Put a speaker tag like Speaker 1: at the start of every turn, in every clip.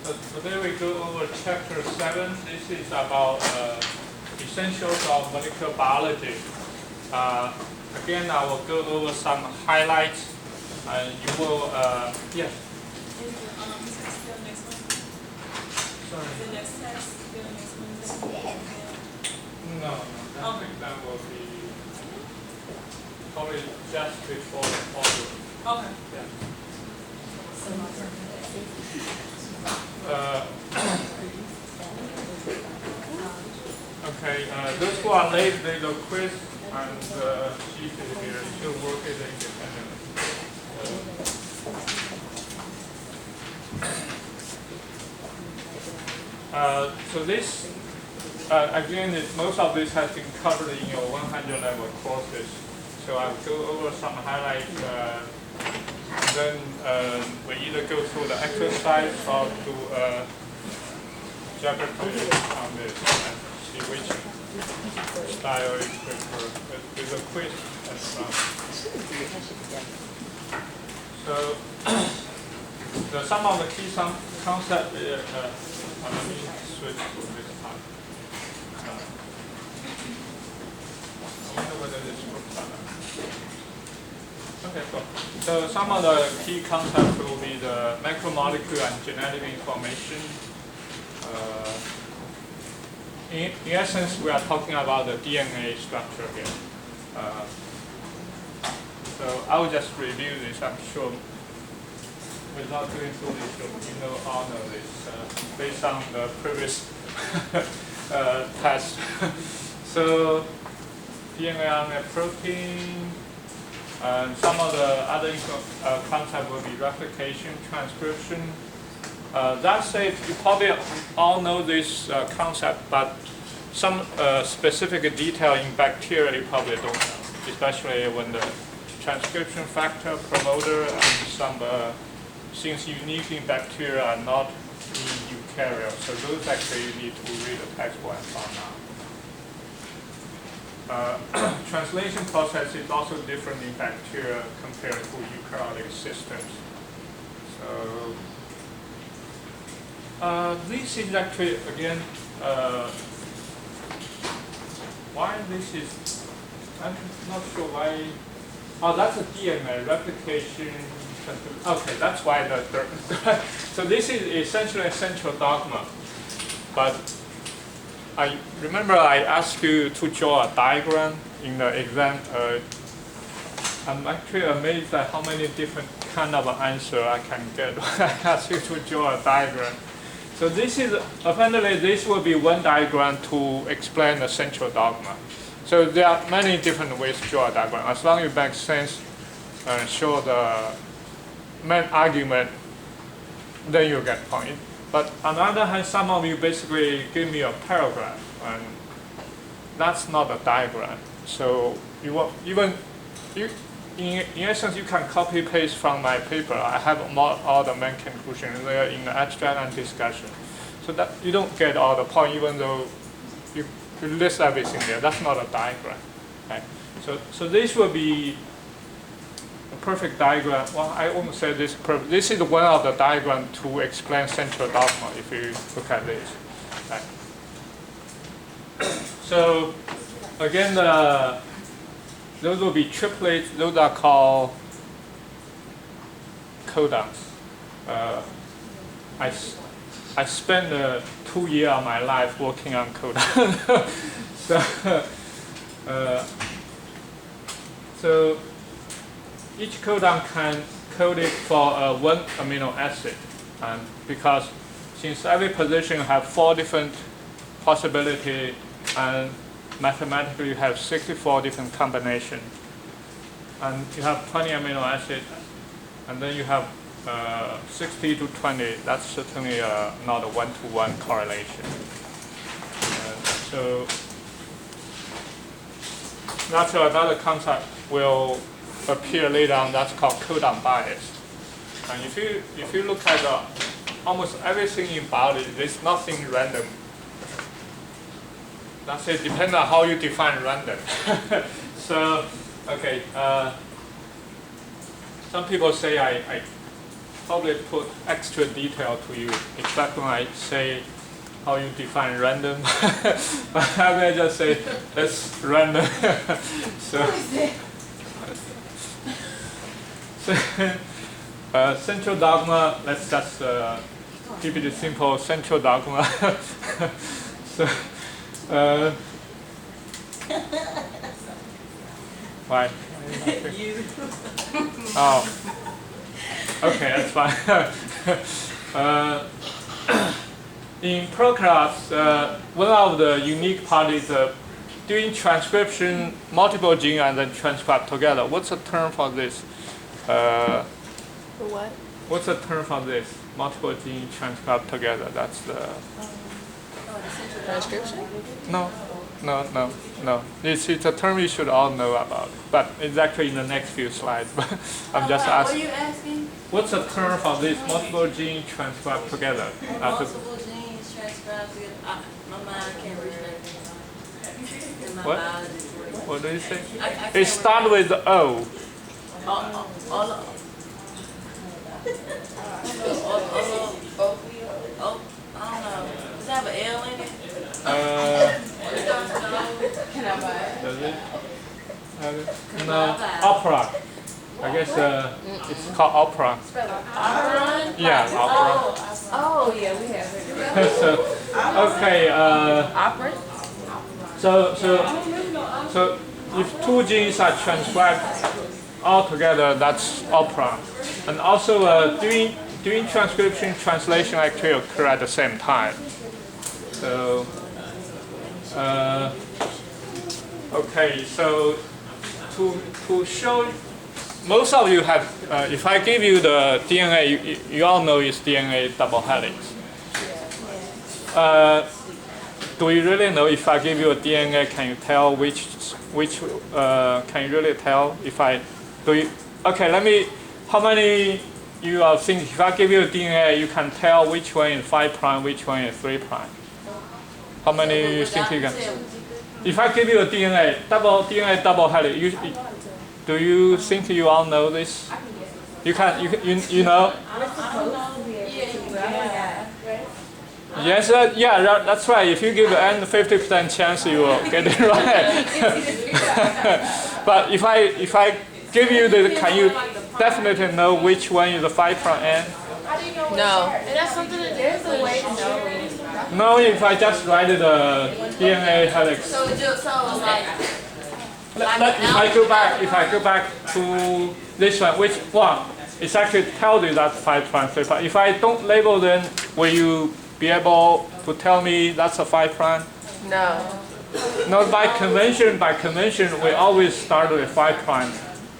Speaker 1: Today we go over chapter 7. This is about essentials of molecular biology. Again, I will go over some highlights, and you will, yes.
Speaker 2: Is the text the next one?
Speaker 1: Sorry.
Speaker 2: The next text, the next one.
Speaker 1: No, I think that will be probably just before the audio.
Speaker 2: Okay.
Speaker 1: Yeah. Okay, those who are late, they will quiz, and sheet is here. She'll work it independently. So this, again, most of this has been covered in your 100 level courses. So I'll go over some highlights. Then we either go through the exercise or do geometry on this and see which style you prefer. There's a quiz as well. So some of the key concepts. Let me switch to this time. I wonder whether this works or not. Okay, cool. So some of the key concepts will be the macromolecule and genetic information. In essence, we are talking about the DNA structure here. So I will just review this, I'm sure. Without going through this, you all know this based on the previous test. So DNA, RNA, protein. And some of the other concepts will be replication, transcription. That said, you probably all know this concept, but some specific detail in bacteria you probably don't know, especially when the transcription factor, promoter, and some things unique in bacteria are not in eukaryotes. So those actually you need to read the textbook and find out. Translation process is also different in bacteria compared to eukaryotic systems. So this is actually, again, why this is, I'm not sure why. Oh, that's a DNA replication. Okay, that's why so this is essentially a central dogma. But I remember I asked you to draw a diagram in the exam. I'm actually amazed at how many different kind of answer I can get when I ask you to draw a diagram. So this is, apparently this will be one diagram to explain the central dogma. So there are many different ways to draw a diagram. As long as it makes sense and show the main argument, then you get point. But on the other hand, some of you basically give me a paragraph, and that's not a diagram. So you will, in essence, you can copy paste from my paper. I have all the main conclusions there in the abstract and discussion. So that you don't get all the point, even though you list everything there. That's not a diagram. Okay? So this will be a perfect diagram. Well, I won't say this perfect. This is one of the diagrams to explain central dogma if you look at this. Okay. So again, those will be triplets. Those are called codons. I spent 2 years of my life working on codons. So each codon can code it for one amino acid, and because since every position have 4 different possibilities, and mathematically you have 64 different combinations, and you have 20 amino acids, and then you have 60 to 20. That's certainly not a one-to-one correlation. So that's another concept will appear later on. That's called codon bias. And if you look at almost everything in biology, there's nothing random. That's it. Depends on how you define random. So okay, some people say probably put extra detail to you, except when I say how you define random. But I will just say that's random. so central dogma, let's just keep it simple, central dogma. so, why?
Speaker 3: You.
Speaker 1: Oh, okay, that's fine. In ProClass, one of the unique part is doing transcription, multiple gene and then transcribe together. What's the term for this?
Speaker 4: For what?
Speaker 1: What's the term for this? Multiple gene transcribed together. That's the
Speaker 4: Transcription?
Speaker 1: no. It's a term you should all know about, but it's actually in the next few slides. But I'm just
Speaker 3: What are
Speaker 1: asking.
Speaker 3: you asking?
Speaker 1: What's the term for this? Multiple gene transcribed together.
Speaker 3: Multiple genes transcribed together. My mind can't reach that. In my
Speaker 1: What?
Speaker 3: biology.
Speaker 1: What do you say?
Speaker 3: I can't
Speaker 1: It starts with O.
Speaker 3: all of oh, I don't know. Does it have an L in it?
Speaker 1: Uh,
Speaker 3: It starts with an O.
Speaker 4: Can I buy it?
Speaker 1: does it? No, opera. I guess it's called opera.
Speaker 3: Run?
Speaker 1: Yeah, opera.
Speaker 4: Oh, yeah, we have it.
Speaker 1: So, okay.
Speaker 4: Opera?
Speaker 1: So if two genes are transcribed all together, that's opera. And also doing transcription, translation actually occur at the same time. So okay, so to show, most of you have, if I give you the DNA, you all know it's DNA double helix. Do you really know if I give you a DNA, can you tell which can you really tell if I, do you, okay, let me, how many you are thinking, if I give you a DNA, you can tell which one is 5 prime, which one is 3 prime? How many you think you can? If I give you a DNA double helix, do you think you all know this? You can, you know? Yes, yeah, that's right. If you give n 50% chance, you will get it right. But if I give you the, can you definitely know which one is the 5 from n?
Speaker 4: No.
Speaker 3: And that's something that there's a way to know.
Speaker 1: No, if I just write the DNA helix.
Speaker 3: So just so like
Speaker 1: If I go back to this one, which one? It's actually tells you that's 5 prime, 3 prime. If I don't label, then will you be able to tell me that's a 5 prime?
Speaker 4: No.
Speaker 1: No, by convention, we always start with 5 prime,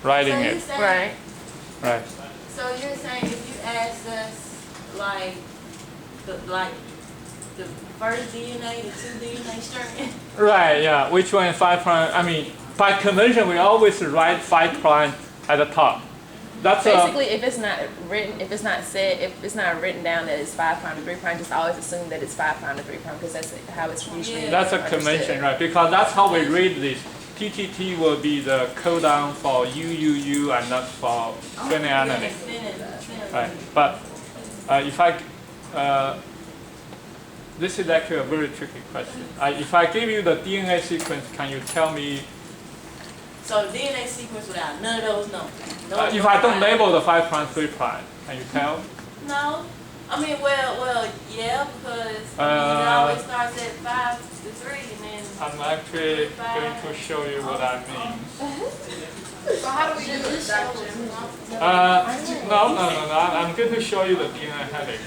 Speaker 1: writing it.
Speaker 4: Right.
Speaker 1: Right.
Speaker 3: So you're saying if you ask us like the first DNA, the 2 DNA strand?
Speaker 1: Right, yeah. Which one is 5 prime? I mean, by convention, we always write 5 prime at the top. That's
Speaker 4: Basically, if it's not written, if it's not said, if it's not written down that it's 5 prime to 3 prime, just always assume that it's 5 prime to 3 prime because that's how it's usually.
Speaker 1: that's a convention, right? Because that's how we read this. TTT will be the codon for UUU and not for phenylalanine. Right. But if I this is actually a very tricky question. If I give you the DNA sequence, can you tell me?
Speaker 3: So the DNA sequence without none of those numbers.
Speaker 1: If I don't label the 5 prime, 3 prime, can you tell?
Speaker 3: No. I mean, well, yeah, because it always starts at 5 to 3, and then.
Speaker 1: I'm actually going to show you what I mean.
Speaker 2: So how do we do this?
Speaker 1: No. I'm going to show you the DNA helix.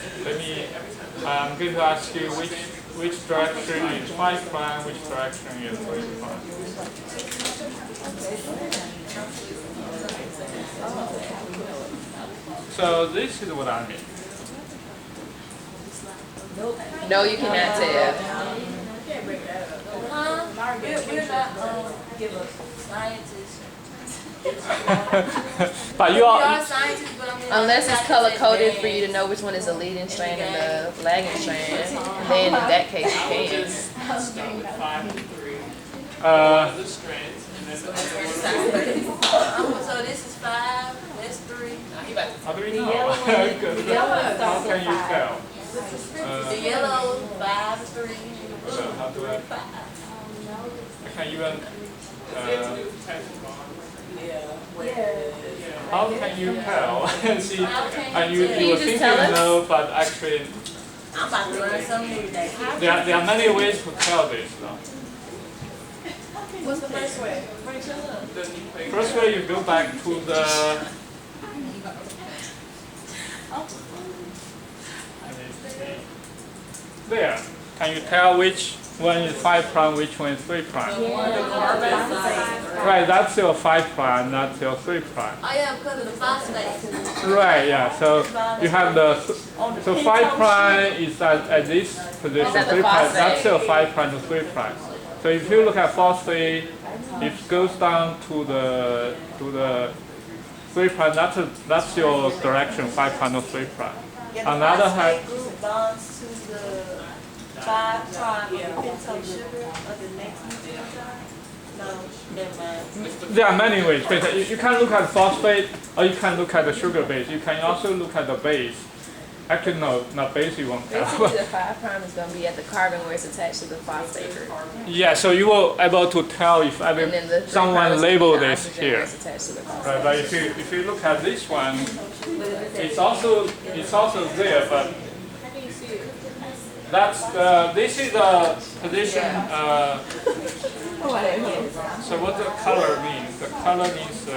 Speaker 1: I'm going to ask you which direction is 5 prime, which direction is 3 prime. So this is what I mean.
Speaker 4: No, you cannot tell.
Speaker 3: We're not scientists.
Speaker 1: But you
Speaker 3: We
Speaker 1: are.
Speaker 3: are scientists, but I mean.
Speaker 4: Unless it's color coded for you to know which one is the leading strand and the lagging strand, then in that case you can.
Speaker 3: So this is 5, that's 3.
Speaker 1: How do we know? How can you tell?
Speaker 3: The yellow, 5 is 3.
Speaker 1: So how do I?
Speaker 3: 5.
Speaker 1: I can even. How can you tell? See, and you
Speaker 4: Can you
Speaker 1: were
Speaker 4: just
Speaker 1: thinking
Speaker 4: tell us?
Speaker 1: no, but actually
Speaker 3: I'm about to learn something new today.
Speaker 1: there are many ways to tell this though.
Speaker 2: What's the first way?
Speaker 1: First way, you go back to the. There. Can you tell which one is 5 prime, which one is 3 prime? Right, that's your 5 prime, not your 3 prime.
Speaker 3: Oh yeah, because of the phosphate.
Speaker 1: Right, yeah. So you have the so 5 prime is at this position,
Speaker 4: Is that the
Speaker 1: 3 prime.
Speaker 4: phosphate?
Speaker 1: That's your 5 prime to 3 prime. So if you look at phosphate, it goes down to the 3 prime. That's your direction, 5 prime to 3 prime. On the other hand,
Speaker 3: phosphate group bonds to the 5 prime of the pentose sugar of the next nucleotide. No, never mind.
Speaker 1: there are many ways. You can look at phosphate, or you can look at the sugar base. You can also look at the base. Actually, no, not base. You won't tell.
Speaker 4: Basically, the 5 prime is going to be at the carbon where it's attached to the phosphate group.
Speaker 1: Yeah, so you will able to tell if
Speaker 4: And then the 3 prime
Speaker 1: someone
Speaker 4: is gonna be
Speaker 1: labeled
Speaker 4: the
Speaker 1: this
Speaker 4: oxygen where
Speaker 1: here.
Speaker 4: it's attached to the phosphate.
Speaker 1: Right, but if you look at this one, it's also there, but that's this is the position. So what the color means? The color means. The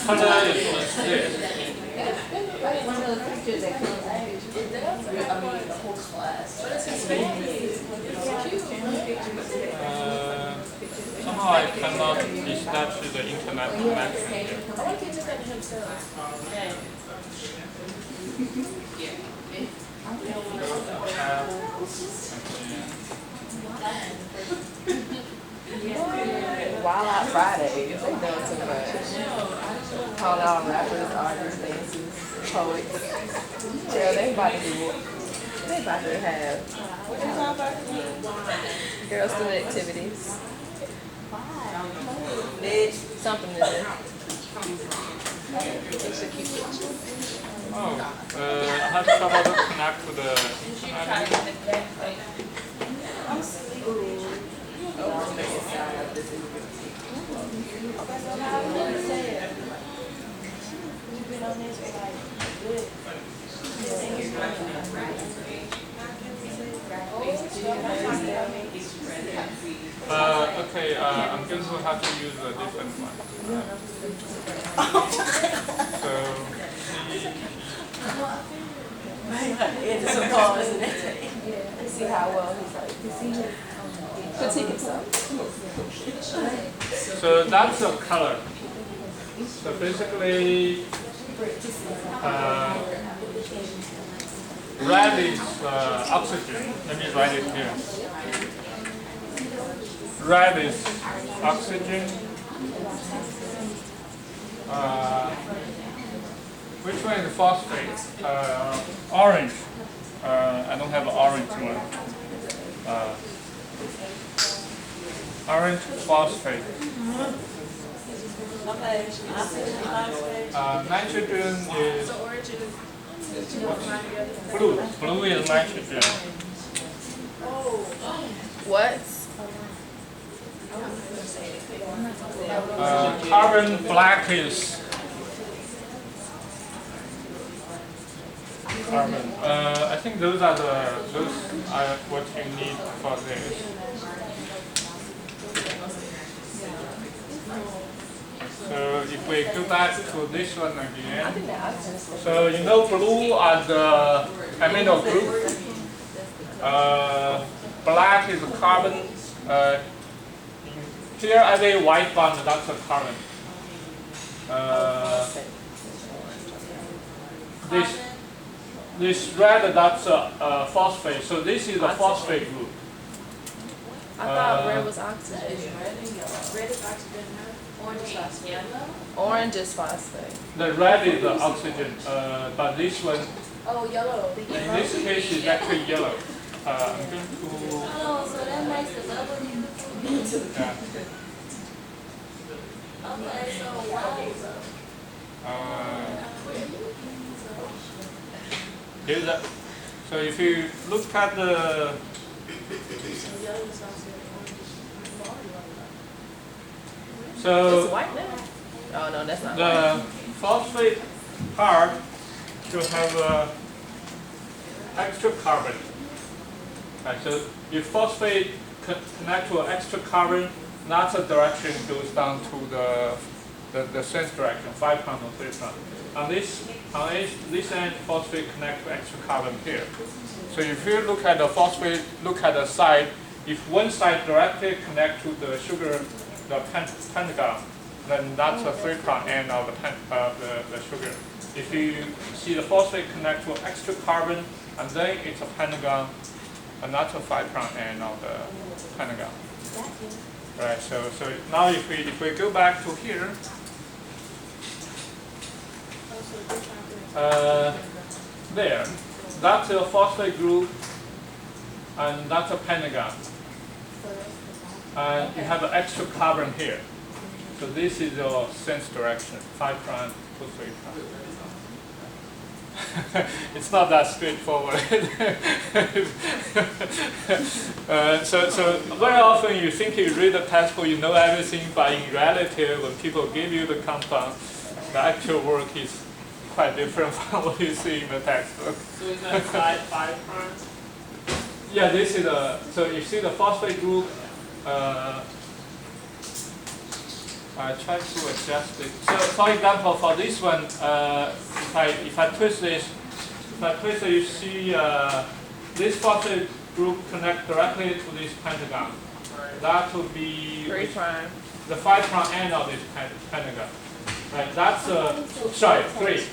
Speaker 1: color is this. Somehow I cannot establish the internet connection here.
Speaker 4: Wild Out Fridays, they doing too much. Calling all rappers, artists, dancers, poets. Yeah, they about to do it. They about to have girls do activities. Something to do. It's a cute picture.
Speaker 1: Oh, I have trouble to connect to the. Okay, I'm going to have to use a different one.
Speaker 3: It's a pause, isn't it?
Speaker 4: See how well he's like critique himself.
Speaker 1: So that's the color. So basically, red is oxygen. Let me write it here. Red is oxygen. Which one is phosphate? Orange. I don't have an orange one. Orange phosphate. Nitrogen is blue. Blue is nitrogen.
Speaker 4: What?
Speaker 1: Carbon black is carbon. I think those are what you need for this. So if we go back to this one again, so you know blue are the amino group. Black is carbon. Here every white bond, that's a carbon. this red, that's a phosphate. So this is a phosphate group.
Speaker 4: I thought red was oxygen.
Speaker 2: Red is oxygen, orange is phosphate.
Speaker 4: Orange is phosphate.
Speaker 1: The red is the oxygen, but this one,
Speaker 2: Oh, yellow.
Speaker 1: in this case, is actually yellow. I'm going to.
Speaker 3: Oh, so that makes the double.
Speaker 1: Yeah.
Speaker 3: Okay, so why?
Speaker 1: Here's that. So if you look at the
Speaker 2: Yellow is phosphate, orange is
Speaker 1: so
Speaker 4: It's white now. Oh no, that's not white.
Speaker 1: the phosphate part should have a extra carbon. Right, so if phosphate connect to an extra carbon, that's a direction goes down to the sense direction, 5' or 3'. On this end, phosphate connect to extra carbon here. So if you look at the phosphate, look at the side, if one side directly connect to the sugar, the pentagon, then that's a 3' end of the sugar. If you see the phosphate connect to an extra carbon, and then it's a pentagon, and that's a 5' end of the pentagon. Right. So now if we go back to here, there, that's a phosphate group, and that's a pentagon, and you have an extra carbon here. So this is your sense direction, 5' to 3'. It's not that straightforward. So very often you think you read the textbook, you know everything, but in reality, when people give you the compound, the actual work is quite different from what you see in the textbook.
Speaker 5: So is that 5'?
Speaker 1: Yeah, this is so you see the phosphate group. I try to adjust it. So, for example, for this one, if I twist this, you see this phosphate group connect directly to this pentagon. That would be
Speaker 4: 3'.
Speaker 1: the 5' end of this pentagon. Right, that's sorry, 3.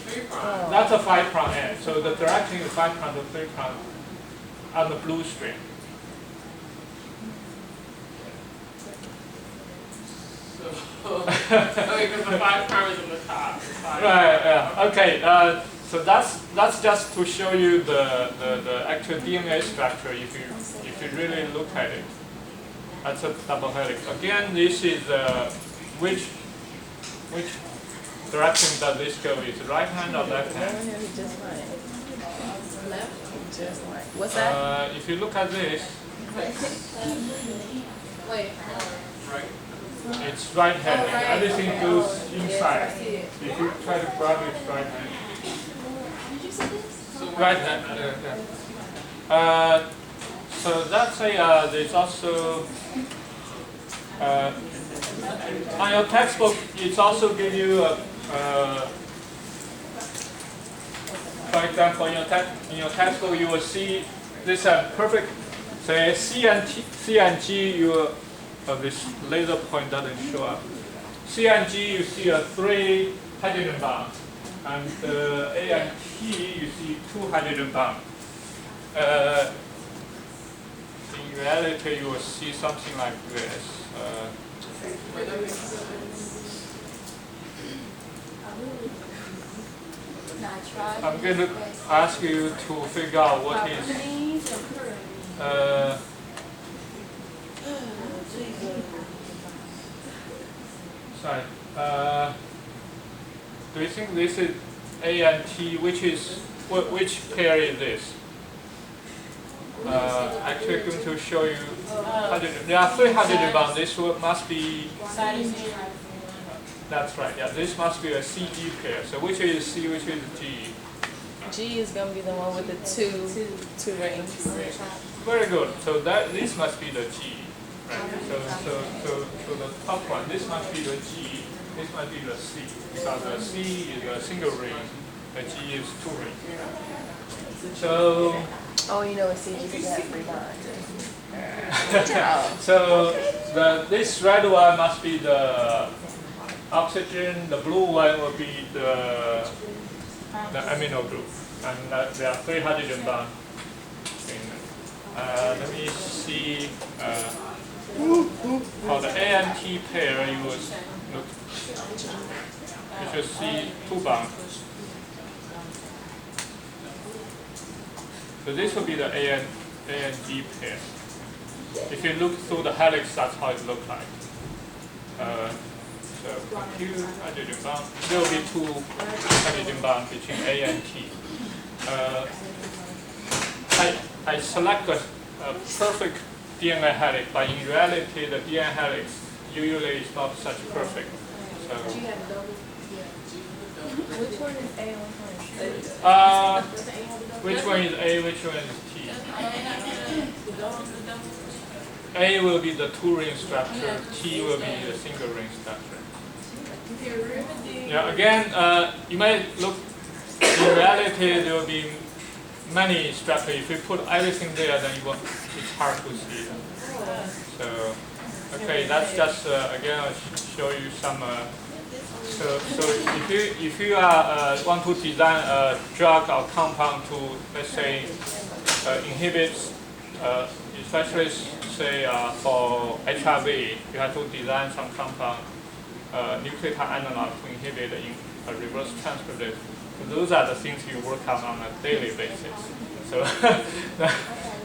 Speaker 1: That's a 5' end. So the direction is 5' to 3' on the blue string.
Speaker 5: Okay, because the 5' is in the top.
Speaker 1: Right. Yeah. Okay. So that's just to show you the actual DNA structure. If you really look at it, that's a double helix. Again, this is which direction does this go? Is it right hand or left hand?
Speaker 4: Just like left. Just like what's that?
Speaker 1: If you look at this,
Speaker 2: Wait.
Speaker 5: Right.
Speaker 1: it's right hand.
Speaker 2: Oh, right.
Speaker 1: Everything
Speaker 2: Okay.
Speaker 1: goes
Speaker 2: Yes,
Speaker 1: inside.
Speaker 2: I see it.
Speaker 1: If you try to grab it, it's right hand.
Speaker 2: Did you see this?
Speaker 1: Right hand. So that's there's also on your textbook. It's also give you for example, in your textbook, you will see this perfect. Say C and G, this laser point doesn't show up. C and G, you see a 3 hydrogen bond, and A and T, you see 2 hydrogen bond. In reality, you will see something like this. I'm going to ask you to figure out what is. Sorry. Do you think this is A and T? Which pair is this? Actually, going to show you hydrogen. There are 3 hydrogen bonds. This one must be. That's right. Yeah, this must be a CG pair. So which is C? Which is G?
Speaker 4: G is gonna be the one with the two rings.
Speaker 1: Very good. So this must be the G. Right. So the top one. This must be the G. This must be the C. Because the C is a single ring. The G is 2 rings. So.
Speaker 4: Oh, you know it's CG because it has 3 bonds.
Speaker 1: So this red one must be the oxygen. The blue one will be the amino group. and there are 3 hydrogen bonds. Let me see. For the A and T pair, you will look. You should see 2 bonds. So this will be the A and G pair. If you look through the helix, that's how it looks like. So Q hydrogen bond, there will be 2 hydrogen bonds between A and T. I select a perfect DNA helix, but in reality, the DNA helix usually is not such perfect. So,
Speaker 4: Which one is A and which one is T?
Speaker 1: which one is A, which one is T? A will be the 2-ring structure, T will be the single-ring structure. Yeah, again, you might look, in reality, there will be many structures. If you put everything there, then it's hard to see. So, okay, that's just, again, I'll show you some. So if you want to design a drug or compound to, let's say, inhibit, especially say for HIV, you have to design some compound, nucleotide analog to inhibit a reverse transcriptase. So those are the things you work on a daily basis. So,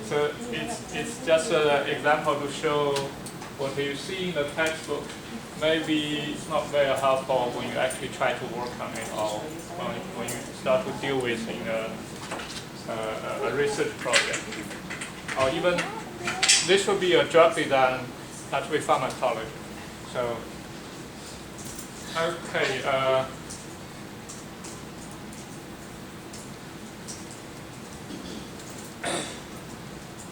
Speaker 1: so it's just an example to show what you see in the textbook. Maybe it's not very helpful when you actually try to work on it, or when you start to deal with in a research project. Or even, this would be a drug design that's with pharmacology. So, okay.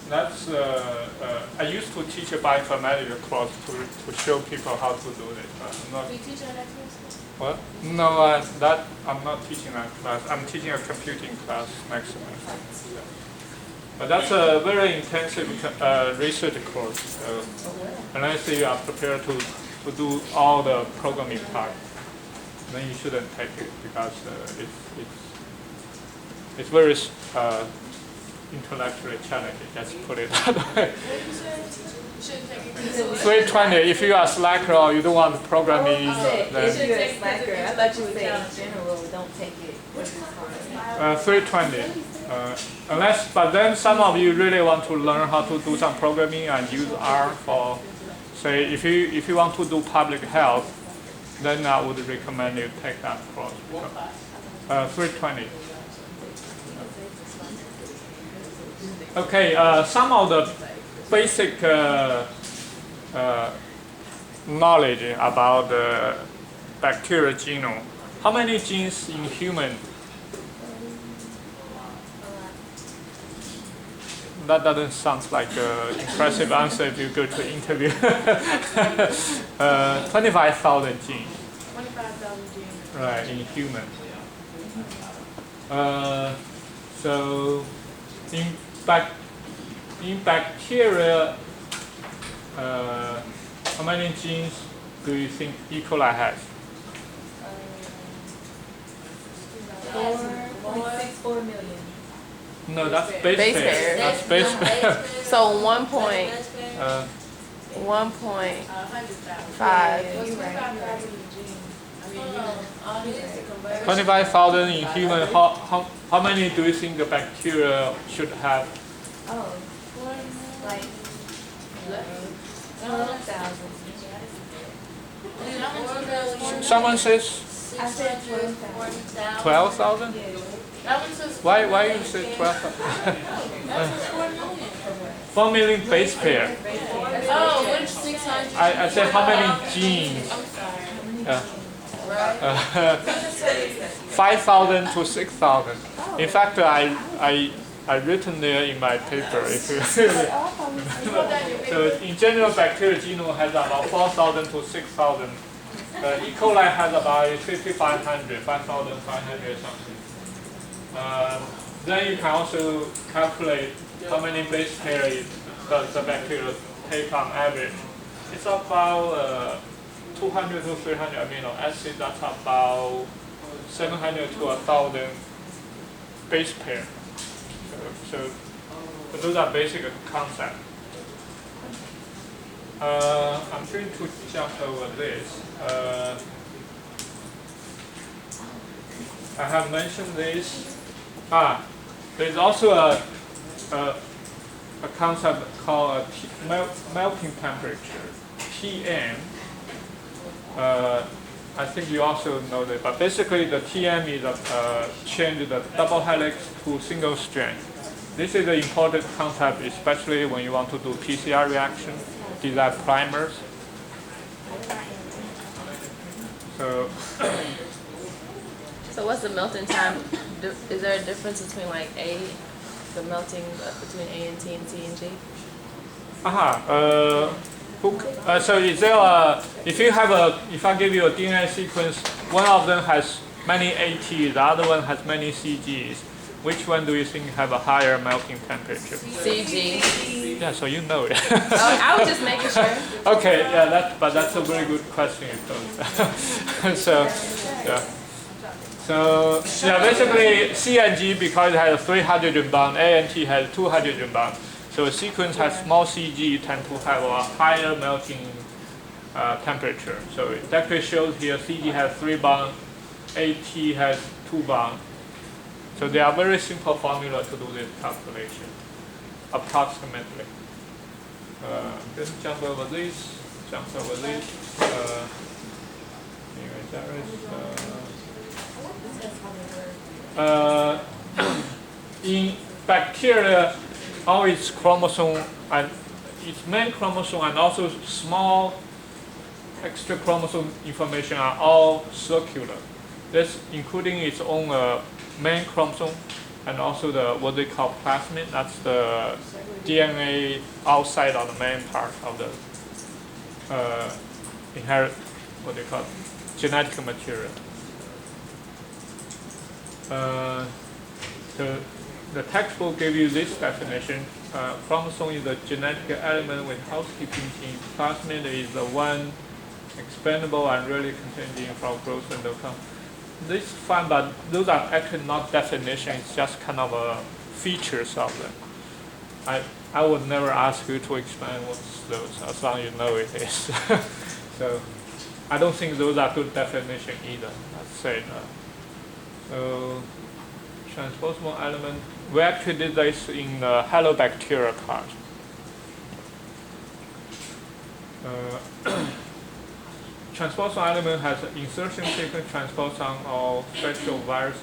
Speaker 1: That's, I used to teach a bioinformatics course to show people how to do this. I'm not,
Speaker 2: Do you teach on that class?
Speaker 1: what? No, that I'm not teaching that class. I'm teaching a computing class next semester. Yeah. But that's a very intensive research course. Unless you are prepared to do all the programming part, then you shouldn't take it, because it's very intellectually challenging. Let's put it that way. 320. If you are slacker or you don't want programming,
Speaker 4: If
Speaker 1: then
Speaker 4: you're a slacker, I thought you would say in general, don't take it.
Speaker 1: 320. But then some of you really want to learn how to do some programming and use R for, say, if you want to do public health, then I would recommend you take that course. 320. Okay, some of the basic knowledge about the bacterial genome. How many genes in human? That doesn't sound like an impressive answer if you go to interview. 25,000 genes.
Speaker 2: 25,000 genes.
Speaker 1: Right, in human. So in bacteria, how many genes do you think E. coli has?
Speaker 4: 4.64 million.
Speaker 1: No, that's base
Speaker 4: Base
Speaker 1: pair.
Speaker 4: pair.
Speaker 1: That's base pair.
Speaker 4: So 1.5.
Speaker 2: 100,000.
Speaker 4: You're right.
Speaker 2: 25,000 genes. I mean,
Speaker 1: 25,000 in human. How many do you think the bacteria should have?
Speaker 4: Oh, like 12,000.
Speaker 1: Someone says
Speaker 4: I said 12,000.
Speaker 1: 12,000?
Speaker 2: that one says
Speaker 1: Why you say 12,000?
Speaker 2: that says 4 million.
Speaker 1: 4 million base pair.
Speaker 2: Oh, which 600?
Speaker 1: I said how many genes?
Speaker 2: I'm sorry.
Speaker 1: 5,000 to 6,000. In fact, I written there in my paper. If you so in general, bacterial genome has about 4,000 to 6,000. E. coli has about 5,500, 5,500 something. Then you can also calculate how many base pairs does the bacteria take on average. It's about 200 to 300 amino acids. That's about 700 to 1,000 base pair. So those are basic concepts. I'm going to jump over this. I have mentioned this. There's also a concept called melting temperature, TM. I think you also know that, but basically the TM is change the double helix to single strand. This is an important concept, especially when you want to do PCR reaction, design primers. So
Speaker 4: what's the melting time? Is there a difference between like the melting between A and T and T and G?
Speaker 1: So is there if I give you a DNA sequence, one of them has many ATs, the other one has many CGs. Which one do you think have a higher melting temperature?
Speaker 4: CG.
Speaker 1: Yeah, so you know it.
Speaker 4: I was just making sure.
Speaker 1: Okay, yeah, but that's a very good question. So basically C and G, because it has 3 hydrogen bond, A and T has 2 hydrogen bond. So a sequence has small CG tend to have a higher melting temperature. So it actually shows here CG has 3 bonds, AT has 2 bonds. So there are very simple formula to do this calculation, approximately. Just jump over this, anyway, there is, in bacteria, all its chromosome and its main chromosome and also small extra chromosome information are all circular. That's including its own main chromosome and also what they call plasmid. That's the DNA outside of the main part of the inherent, what they call genetic material. The textbook gave you this definition. Chromosome is a genetic element with housekeeping gene. Plasmid is the one expandable and really contained gene from growth and development. This is fine, but those are actually not definitions. It's just kind of features of them. I would never ask you to explain what's those, as long as you know it is. So I don't think those are good definition either. Let's say that. So transposable element. We actually did this in the halobacteria part. Transposon element has an insertion sequence, transposon, or special virus.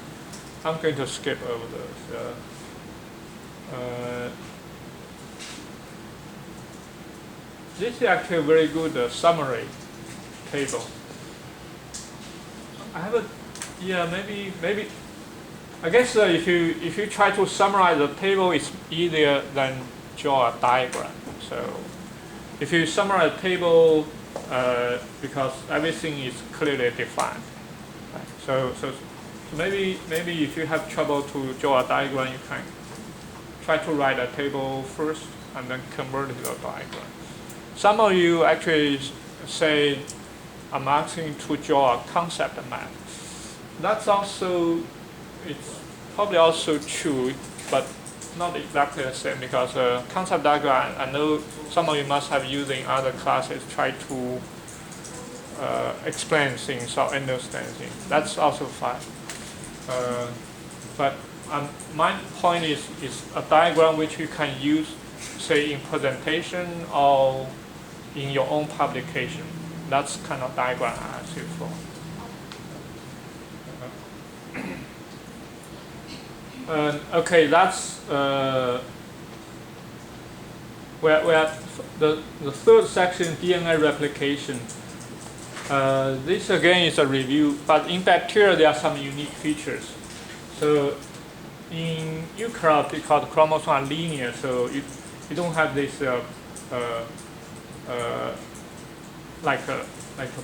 Speaker 1: I'm going to skip over those. This is actually a very good summary table. I have a, maybe. I guess if you try to summarize the table, it's easier than draw a diagram. So if you summarize the table, because everything is clearly defined. Right? So maybe if you have trouble to draw a diagram, you can try to write a table first and then convert it to a diagram. Some of you actually say, I'm asking to draw a concept map. That's also, it's probably also true, but not exactly the same, because concept diagram, I know some of you must have used in other classes, try to explain things or understand things. That's also fine. But my point is a diagram which you can use, say, in presentation or in your own publication. That's kind of diagram I asked you for. Okay, that's we're at the third section, DNA replication. This again is a review, but in bacteria there are some unique features. So in eukaryote, because the chromosomes are linear, so you don't have this like a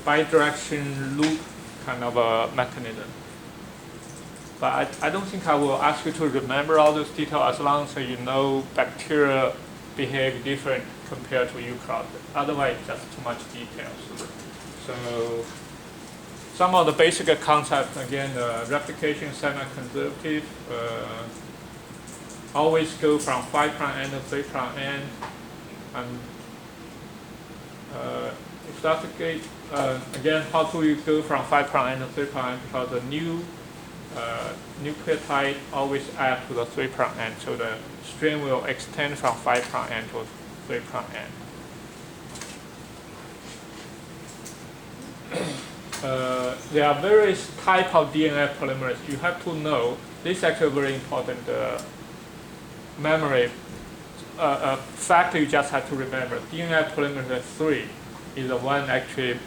Speaker 1: bidirection loop kind of a mechanism. But I don't think I will ask you to remember all those details, as long as you know bacteria behave different compared to eukaryote. Otherwise, just too much details. So some of the basic concepts, again, replication semi-conservative, always go from 5' end to 3' end. And if that's the case, again, how do you go from 5' end to 3' end? Because the new nucleotide always add to the 3' end, so the strand will extend from 5' end to 3' end. There are various types of DNA polymerase. You have to know, this is actually very important memory fact you just have to remember. DNA polymerase 3 is the one actually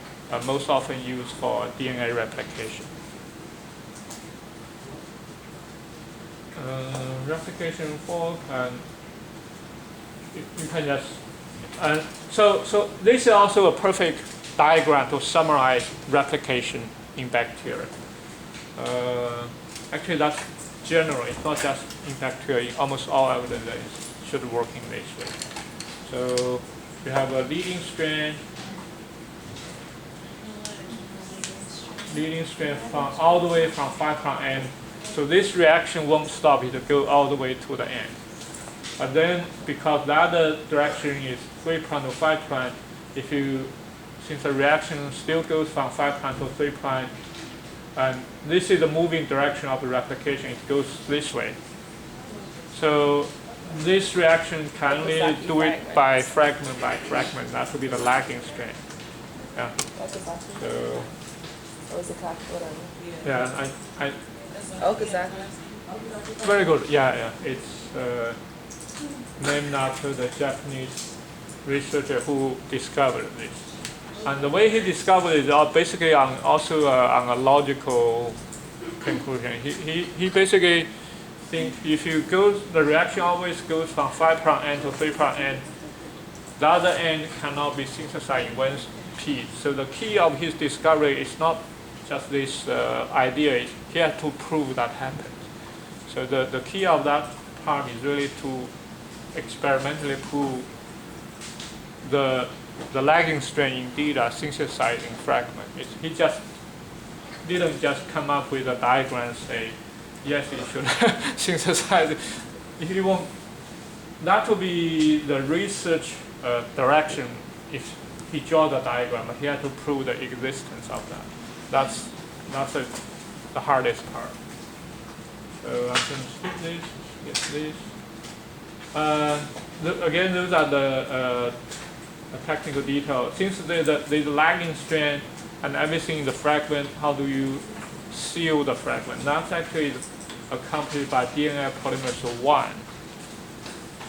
Speaker 1: most often used for DNA replication. Replication fork, and you can just, so this is also a perfect diagram to summarize replication in bacteria. Actually, that's general. It's not just in bacteria. In almost all evidence that it should work in this way. So you have a leading strand from all the way from 5' end. So this reaction won't stop. It will go all the way to the end. But then, because the other direction is 3' to 5', since the reaction still goes from 5' to 3', and this is the moving direction of the replication, it goes this way. So this reaction can only do it by fragment by fragment. That would be the lagging strand. Yeah. So.
Speaker 4: Or is it copy? Whatever.
Speaker 1: Yeah, I
Speaker 4: Okazaki.
Speaker 1: very good. Yeah. It's named after the Japanese researcher who discovered this. And the way he discovered it is basically also on a logical conclusion. He basically thinks if the reaction always goes from 5' end to 3' end, the other end cannot be synthesized in one piece. So the key of his discovery is not just this idea, he had to prove that happened. So the key of that part is really to experimentally prove the lagging strand indeed are synthesized in fragments. He just didn't just come up with a diagram and say, yes, it should synthesize. If you want, that would be the research direction if he draw the diagram, but he had to prove the existence of that. That's the hardest part. So I can skip this, again, those are the technical details. Since there's a lagging strand and everything in the fragment, how do you seal the fragment? That's actually accompanied by DNA polymerase 1.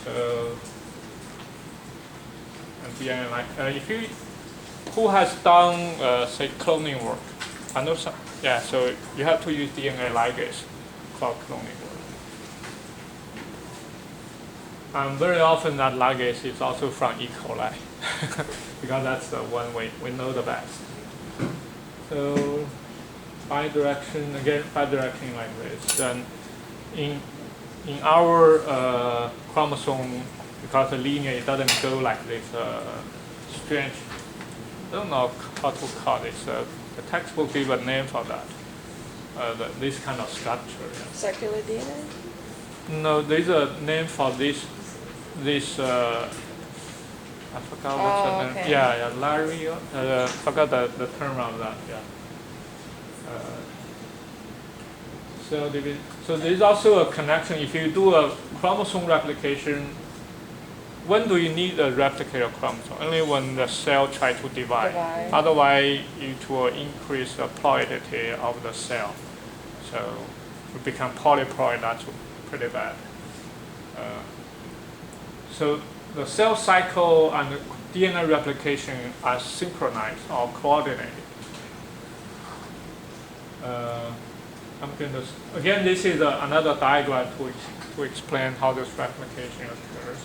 Speaker 1: So, and DNA, who has done, say, cloning work? I know some, yeah, so you have to use DNA ligase for cloning work. And very often that ligase is also from E. coli, because that's the one we know the best. So bidirection like this. Then in our chromosome, because the linear, it doesn't go like this strange, I don't know how to call this. The textbook give a name for that. This kind of structure. Yeah.
Speaker 4: Circular DNA?
Speaker 1: No, there's a name for this. I forgot what's the name.
Speaker 4: Okay.
Speaker 1: Yeah, Larry. Forgot the term of that. Yeah. So there's also a connection. If you do a chromosome replication, when do you need a replicator chromosome? Only when the cell tries to divide. Otherwise, it will increase the ploidity of the cell. So it become polyploid. That's pretty bad. So the cell cycle and the DNA replication are synchronized or coordinated. I'm going to, again, this is another diagram to explain how this replication occurs.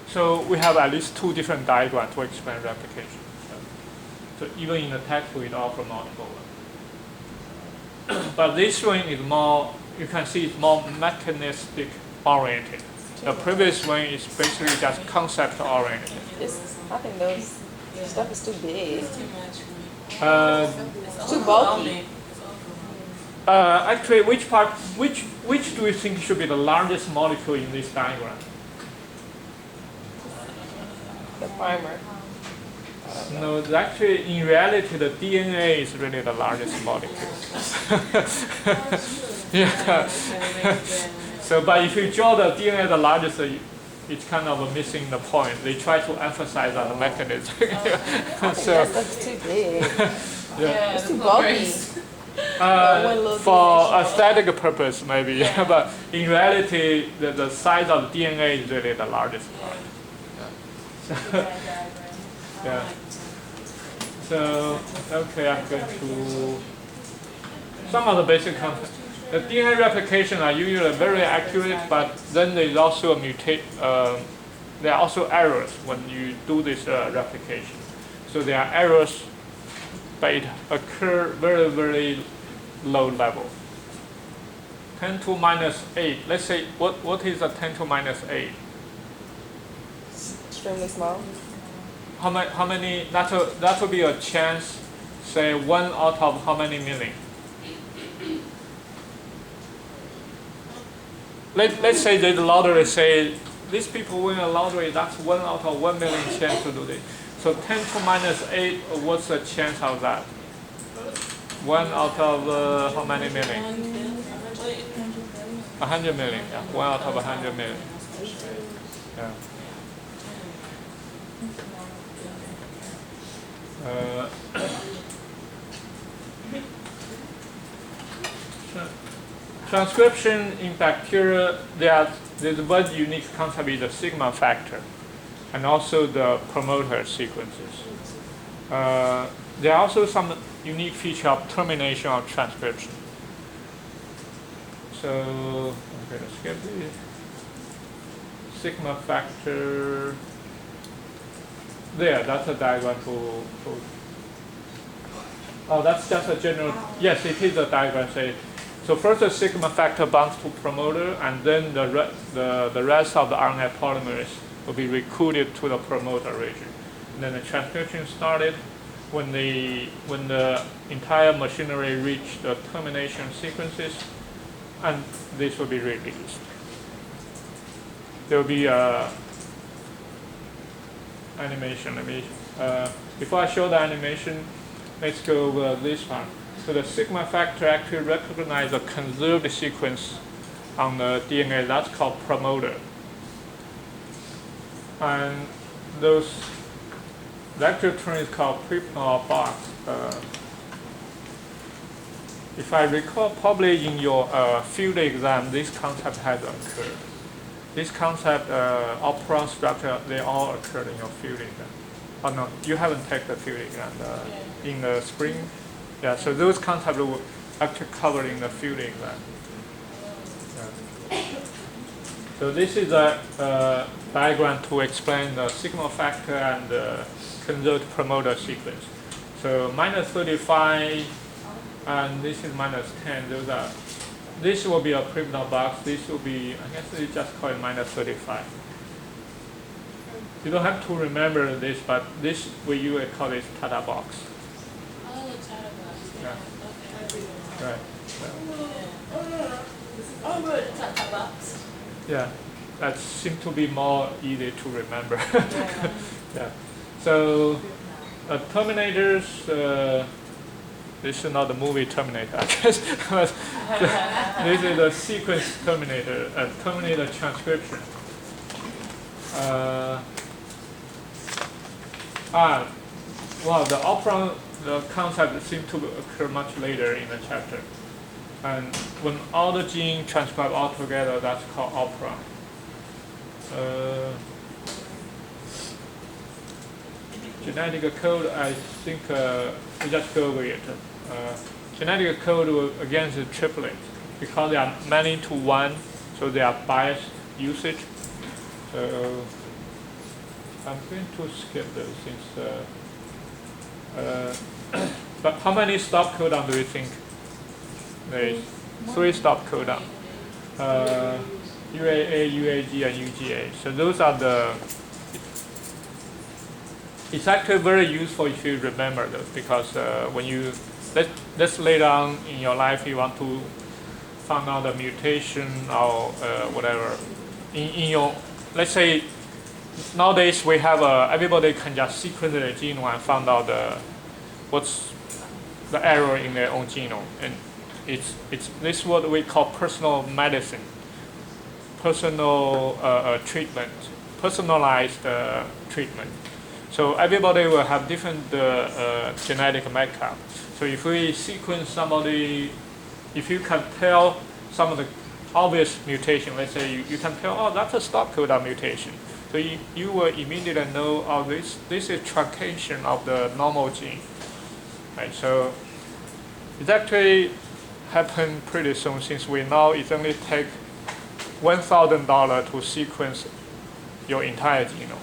Speaker 1: So we have at least 2 different diagrams to explain replication. So even in the textbook, it offers multiple ones. But this one is more, you can see it's more mechanistic oriented. The previous one is basically just concept oriented.
Speaker 4: I think those Stuff is too big.
Speaker 3: It's too much for me.
Speaker 1: Uh,
Speaker 4: Too bulky.
Speaker 1: Actually, which do you think should be the largest molecule in this diagram?
Speaker 4: The primer.
Speaker 1: No, actually, in reality, the DNA is really the largest molecule. Yeah. So, but if you draw the DNA the largest, it's kind of missing the point. They try to emphasize on the mechanism.
Speaker 4: That
Speaker 1: So,
Speaker 4: stuff's too big.
Speaker 1: yeah.
Speaker 4: It's too bulky.
Speaker 1: For aesthetic purpose, maybe, yeah. But in reality, the size of the DNA is really the largest part. Yeah. So, okay, I'm going to some of the basic concepts. The DNA replication are usually very accurate, but then there's also a there are also errors when you do this replication. So there are errors, but it occur very, very low level. 10 to minus 8. Let's say, what is a 10 to minus 8?
Speaker 4: Extremely small.
Speaker 1: How many, that will be a chance, say 1 out of how many million? Let's say there's a lottery, say these people win a lottery, that's 1 out of 1 million chance to do this. So 10 to minus 8, what's the chance of that? 1 out of how many million? 100 million, yeah. 1 out of 100 million. Yeah. Transcription in bacteria, there's one unique concept is the sigma factor, and also the promoter sequences. There are also some unique feature of termination of transcription. So I'm going to skip this. Sigma factor. There, that's a diagram to oh, that's just a general. Yes, it is a diagram. Say, so first the sigma factor binds to promoter, and then the rest of the RNA polymerase will be recruited to the promoter region. And then the transcription started when the entire machinery reached the termination sequences, and this will be released. There will be animation. Before I show the animation, let's go over this one. So the sigma factor actually recognizes a conserved sequence on the DNA. That's called promoter. And the actual term is called prepnol box. If I recall, probably in your field exam, this concept has occurred. This concept, operon structure, they all occurred in your field exam. Oh no, you haven't taken the field exam in the spring. Yeah, so those concepts were actually covered in the field exam. Yeah. So this is a diagram to explain the sigma factor and the conserved promoter sequence. So minus 35, and this is minus 10. This will be a prepnol box. This will be, I guess we just call it minus 35. You don't have to remember this, but this you will call this Tata box.
Speaker 3: Oh, Tata box.
Speaker 1: Yeah.
Speaker 3: Okay.
Speaker 1: Right.
Speaker 3: Oh, Tata box.
Speaker 1: Yeah, that seems to be more easy to remember.
Speaker 3: Yeah.
Speaker 1: Yeah. So terminators. This is not the movie Terminator, I guess. This is a sequence terminator, a terminator transcription. Well, the operon, the concept seems to occur much later in the chapter. And when all the genes transcribe all together, that's called operon. Genetic code, I think we just go over it. Genetic code against the triplet, because they are many to one, so they are biased usage. So I'm going to skip those since. But how many stop codon do you think? There is 3 stop codon. UAA, UAG, and UGA. So those are the it's actually very useful if you remember those, because when you let's later on in your life you want to find out the mutation or whatever in your, let's say nowadays we have everybody can just sequence their genome and find out what's the error in their own genome, and it's this is what we call personal medicine, personal treatment, personalized treatment. So everybody will have different genetic makeup. So if we sequence somebody, if you can tell some of the obvious mutation, let's say you can tell, oh, that's a stop codon mutation. So you will immediately know, oh, this is truncation of the normal gene. Right, so it actually happened pretty soon, since we know it only take $1,000 to sequence your entire genome.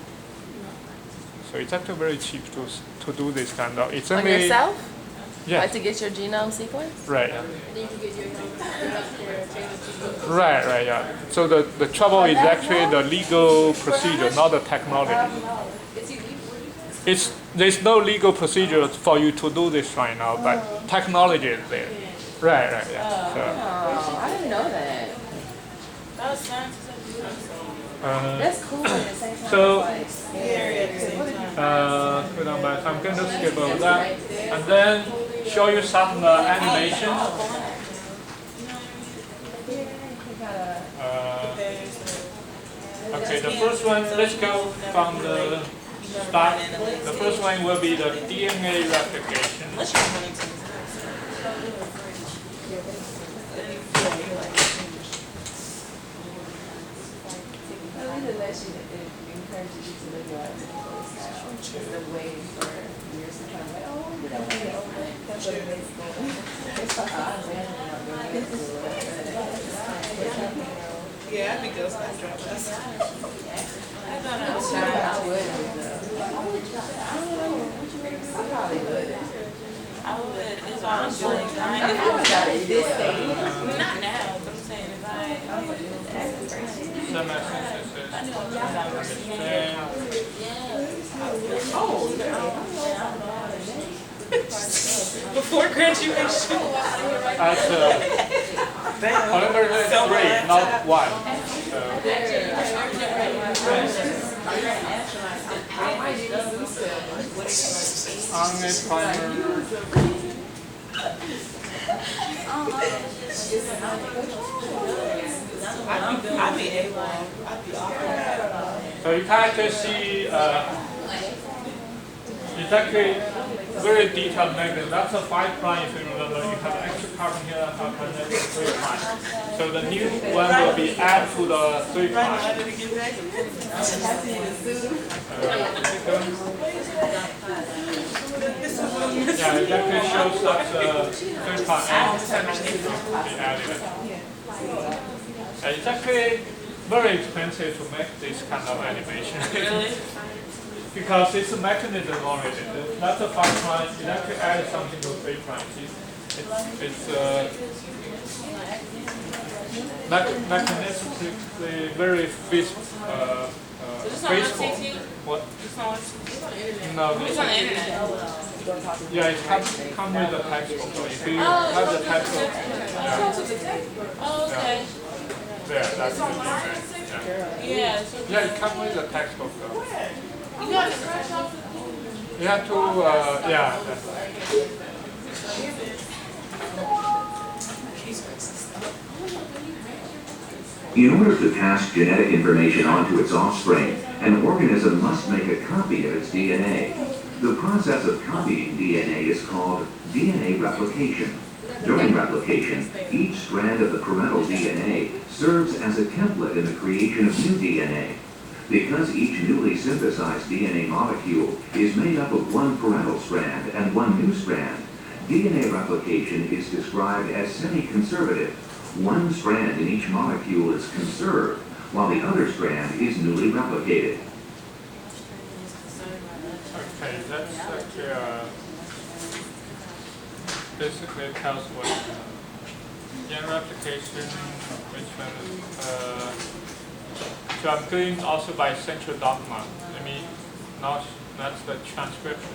Speaker 1: So it's actually very cheap to do this kind of. It's
Speaker 4: On
Speaker 1: only
Speaker 4: yourself?
Speaker 1: yeah.
Speaker 4: Like to get your genome sequenced?
Speaker 1: Right.
Speaker 2: Then you can get your healthcare tailored to you.
Speaker 1: Right. Yeah. So the trouble is actually the legal procedure, not the technology. There's no legal procedure for you to do this right now, but technology is there. Right. Yeah.
Speaker 4: Oh, I didn't know that.
Speaker 3: That was science.
Speaker 4: That's cool. At the same time,
Speaker 1: So-
Speaker 4: it's like scary at the same time.
Speaker 1: Hold on, but I'm going to skip over that and then show you some animations. Okay, the first one, let's go from the start. The first one will be the DNA replication.
Speaker 4: At least it lets you, it encourages you to live your life instead of waiting for years to come. Like, oh, did I want to go to med school? It's like, oh, I'm going to med school.
Speaker 5: Yeah, I'd be good at drop us.
Speaker 4: I would. I probably would.
Speaker 3: I would. It's all I'm doing.
Speaker 4: I was at this stage.
Speaker 3: Not now, but I'm saying if before graduation.
Speaker 1: That's November 3, not 1. On a primer.
Speaker 5: I'd be able. I'd be awkward.
Speaker 1: So you can actually see it's actually very detailed mechanism. That's a 5 prime if you remember. You have extra carbon here, that's our carbon, that's 3 prime. So the new one will be add to the 3 prime. Yeah, it actually shows that 3 prime will be added. It's actually very expensive to make this kind of animation.
Speaker 3: Really?
Speaker 1: Because it's a mechanism already. That's a 5 prime. It actually adds something to 3 prime. It's mechanistically very faithful. What? No,
Speaker 3: It's on the internet.
Speaker 1: yeah, it comes with the textbook. So if you have the textbook, yeah,
Speaker 3: Oh, okay.
Speaker 1: there, that's the difference. Yeah.
Speaker 3: Yeah. So
Speaker 1: Yeah, it comes with the textbook though.
Speaker 3: you got to scratch off the.
Speaker 1: You have to, yeah.
Speaker 6: In order to pass genetic information onto its offspring, an organism must make a copy of its DNA. The process of copying DNA is called DNA replication. During replication, each strand of the parental DNA serves as a template in the creation of new DNA. Because each newly synthesized DNA molecule is made up of one parental strand and one new strand, DNA replication is described as semi-conservative. One strand in each molecule is conserved, while the other strand is newly replicated.
Speaker 1: Okay, that's actually basically tells what gen replication, which one. So I'm doing also by central dogma. Let me not That's the transcription.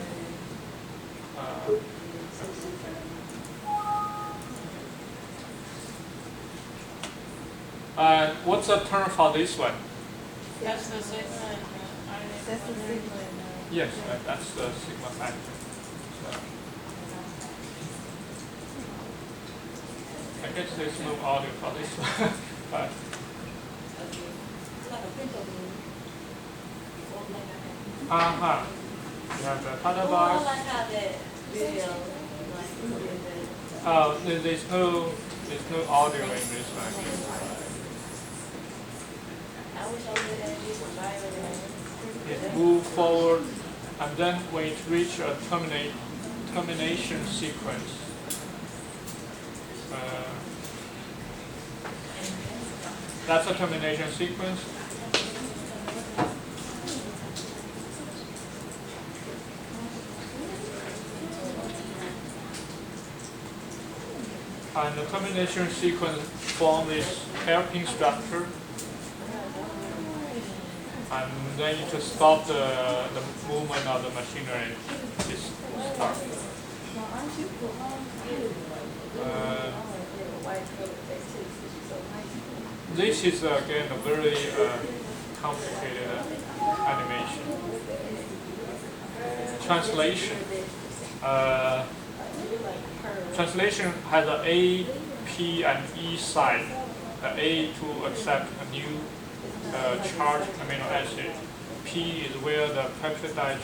Speaker 1: And what's the term for this one?
Speaker 3: That's the sigma.
Speaker 4: That's the sigma.
Speaker 1: Yes, that's the sigma factor. So, I guess there's no audio for this one, but you have the color box.
Speaker 3: I like how that video,
Speaker 1: Oh, there's no audio in this one.
Speaker 3: I wish I would have used a violin.
Speaker 1: It move forward, and then when it reach a termination sequence, that's a termination sequence. And the termination sequence forms this hairpin structure. And then you just stop the movement of the machinery. This start. This is again a very complicated animation. Translation. Translation has an A, P, and E side. The A to accept a new charged amino acid. P is where the peptide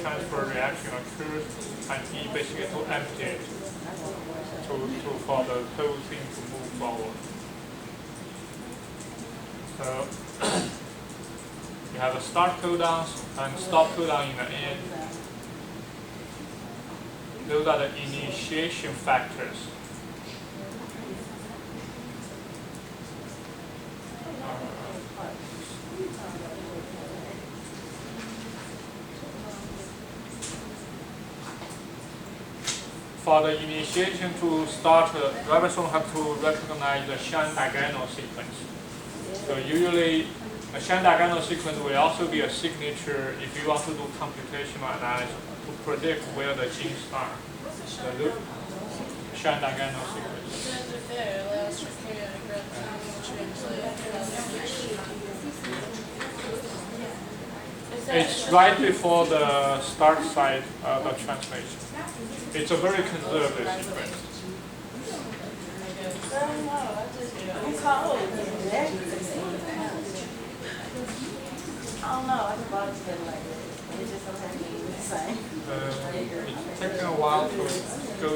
Speaker 1: transfer reaction occurs, and E basically to empty it, for the whole thing to move forward. So you have a start codons and stop codon in the end. Those are the initiation factors. For the initiation to start, ribosome have to recognize the Shan diagonal sequence. So usually, a Shan diagonal sequence will also be a signature if you want to do computational analysis to predict where the genes are. The loop, Shan diagonal sequence. It's right before the start side of the translation. It's a very conservative sequence.
Speaker 3: I don't know, I just bought it like this. It's just sometimes the same.
Speaker 1: It's taking a while to go.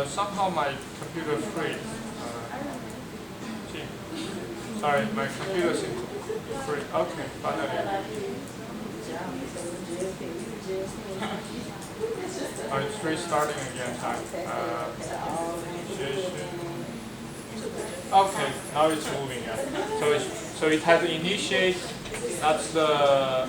Speaker 1: Somehow my computer freeze. Sorry, my computer seems to freeze. Okay, finally. It's restarting again. Okay, now it's moving. Yeah. So it has to initiate. That's the.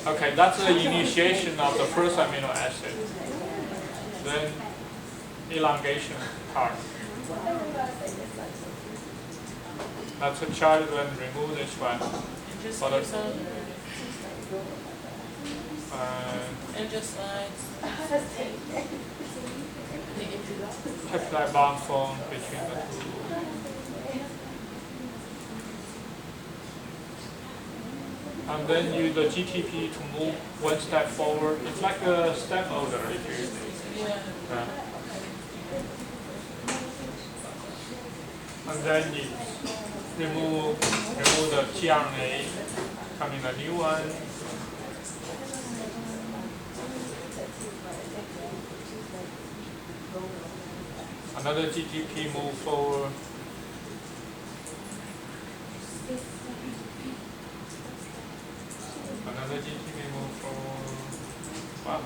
Speaker 1: Okay, that's the initiation of the first amino acid. Then elongation part. That's a chart. Then remove this one. For the,
Speaker 3: and just slides.
Speaker 1: peptide bond formed between the two. And then use the GTP to move one step forward. It's like a step order if you and then you remove the tRNA, coming a new one. Another GTP move forward. Another GTP move forward. Wow.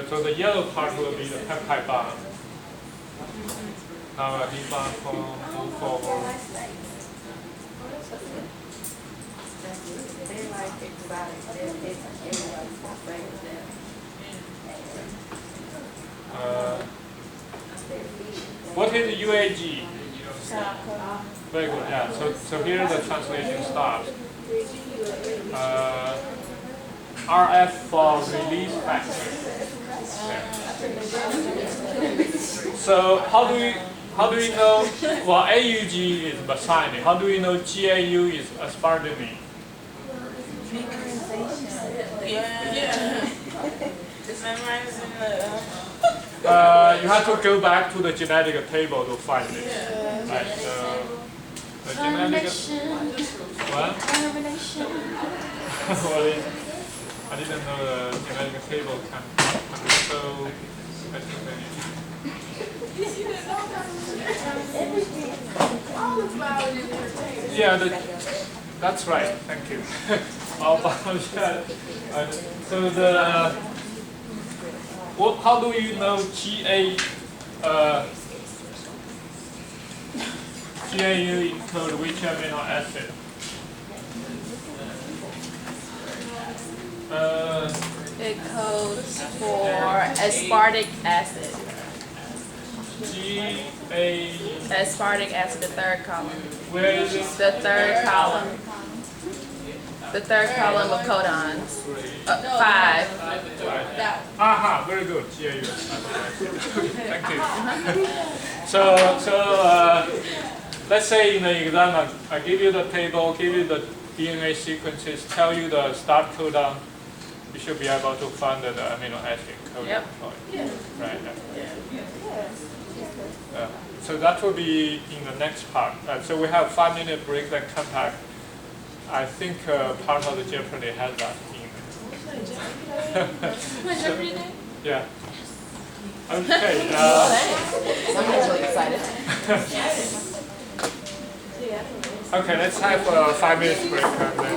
Speaker 1: So the yellow part will be the peptide bond. Now a new bond move forward.
Speaker 4: They're like exotic, they're everyone's favorite them.
Speaker 1: What is UAG? Very good, yeah. So here the translation stops. RF for release factor. Yeah. So how do we know? Well, AUG is methionine. How do we know GAU is aspartame?
Speaker 3: Yeah. It's memorizing
Speaker 1: You have to go back to the genetic table to find it. Right. So the genetic. What? Well, I didn't know the genetic table can be so specific. Yeah, that's right. Thank you. So how do you know GAU encode which amino acid?
Speaker 2: It codes for aspartic acid. Aspartic acid, the third column.
Speaker 1: Where is it?
Speaker 2: The third column. The third column of codons. 5.
Speaker 1: Aha, very good. GAU. Thank you. So let's say in the exam, I give you the table, give you the DNA sequences, tell you the start codon. You should be able to find the amino acid codon.
Speaker 2: Yep.
Speaker 1: Yeah. Right. So that will be in the next part. So we have 5-minute break, then come back. I think part of the Jeopardy has that in it. Yeah. Okay.
Speaker 4: Someone's really excited.
Speaker 1: Okay, let's have a 5-minute break and then